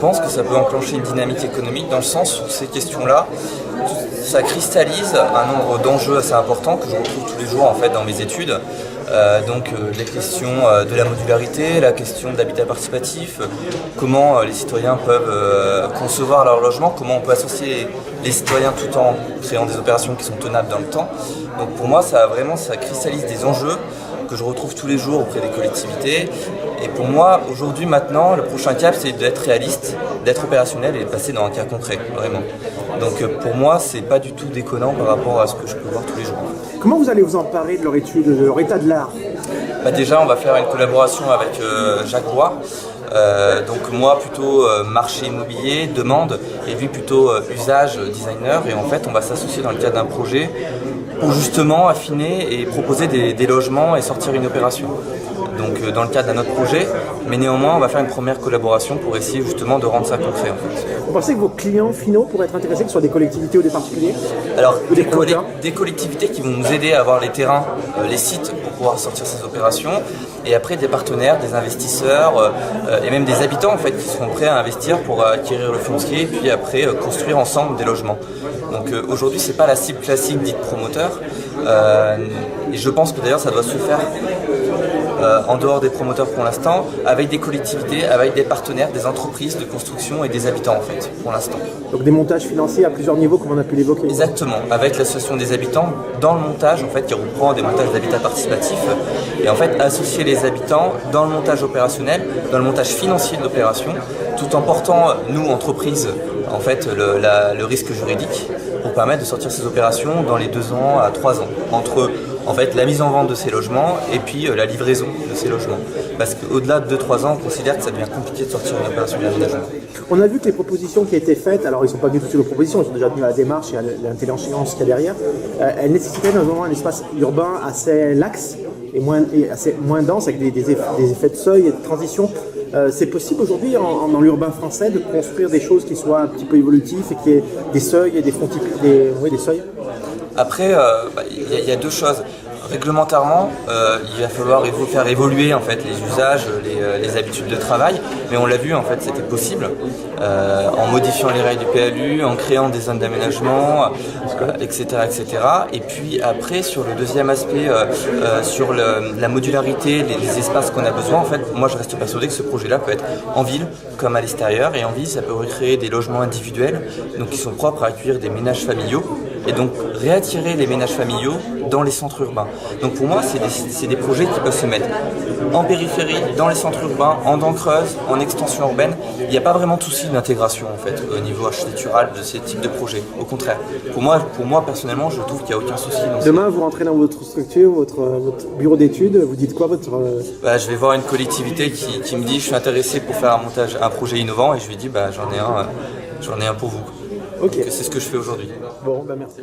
pense que ça peut enclencher une dynamique économique dans le sens où ces questions-là, ça cristallise un nombre d'enjeux assez importants que je retrouve tous les jours en fait dans mes études. Les questions de la modularité, la question de l'habitat participatif, comment les citoyens peuvent concevoir leur logement, comment on peut associer les citoyens tout en créant des opérations qui sont tenables dans le temps. Donc pour moi, ça cristallise des enjeux que je retrouve tous les jours auprès des collectivités. Et pour moi, aujourd'hui, maintenant, le prochain cap, c'est d'être réaliste, d'être opérationnel et de passer dans un cas concret, vraiment. Donc pour moi, c'est pas du tout déconnant par rapport à ce que je peux voir tous les jours. Comment vous allez vous emparer de leur étude, de leur état de l'art? Déjà, on va faire une collaboration avec Jacques Roy. Donc moi plutôt marché immobilier, demande, et lui plutôt usage, designer. Et en fait, on va s'associer dans le cadre d'un projet pour justement affiner et proposer des logements et sortir une opération. Donc dans le cadre d'un autre projet, mais néanmoins on va faire une première collaboration pour essayer justement de rendre ça concret en fait. Vous pensez que vos clients finaux pourraient être intéressés, que ce soit des collectivités ou des particuliers? Alors des collectivités qui vont nous aider à avoir les terrains, les sites pour pouvoir sortir ces opérations, et après des partenaires, des investisseurs et même des habitants en fait qui seront prêts à investir pour acquérir le foncier et puis après construire ensemble des logements. Donc aujourd'hui c'est pas la cible classique dite promoteur, et je pense que d'ailleurs ça doit se faire en dehors des promoteurs pour l'instant, avec des collectivités, avec des partenaires, des entreprises de construction et des habitants en fait, pour l'instant. Donc des montages financiers à plusieurs niveaux comme on a pu l'évoquer. Exactement, avec l'association des habitants dans le montage en fait, qui reprend des montages d'habitat participatif, et en fait associer les habitants dans le montage opérationnel, dans le montage financier de l'opération, tout en portant, nous, entreprises, en fait, le risque juridique pour permettre de sortir ces opérations dans les 2 ans à 3 ans, entre en fait, la mise en vente de ces logements et puis la livraison de ces logements. Parce qu'au-delà de 2-3 ans, on considère que ça devient compliqué de sortir une opération d'aménagement. On a vu que les propositions qui ont été faites, alors ils ne sont pas du tout sur les propositions, ils sont déjà venus à la démarche et à l'intelligence qu'il y a derrière, elles nécessitaient notamment un espace urbain assez lax et moins dense, avec des effets de seuil et de transition. C'est possible aujourd'hui dans l'urbain français de construire des choses qui soient un petit peu évolutives et qu'il y ait des seuils et des seuils? Après, il y a 2 choses. Réglementairement, il va falloir faire évoluer en fait les usages, les habitudes de travail, mais on l'a vu en fait c'était possible en modifiant les règles du PLU, en créant des zones d'aménagement, etc., etc. Et puis après sur le deuxième aspect, sur la modularité, les espaces qu'on a besoin, en fait, moi je reste persuadé que ce projet-là peut être en ville comme à l'extérieur, et en ville ça peut recréer des logements individuels, donc qui sont propres à accueillir des ménages familiaux, et donc réattirer les ménages familiaux dans les centres urbains. Donc pour moi, c'est des projets qui peuvent se mettre en périphérie, dans les centres urbains, en dents creuses, en extension urbaine. Il n'y a pas vraiment de souci d'intégration en fait au niveau architectural de ces types de projets. Au contraire, pour moi personnellement, je trouve qu'il n'y a aucun souci. Demain, vous rentrez dans votre structure, votre bureau d'études, vous dites quoi Je vais voir une collectivité qui me dit je suis intéressé pour faire un projet innovant, et je lui dis j'en ai un pour vous. Ok. C'est ce que je fais aujourd'hui. Bon, merci.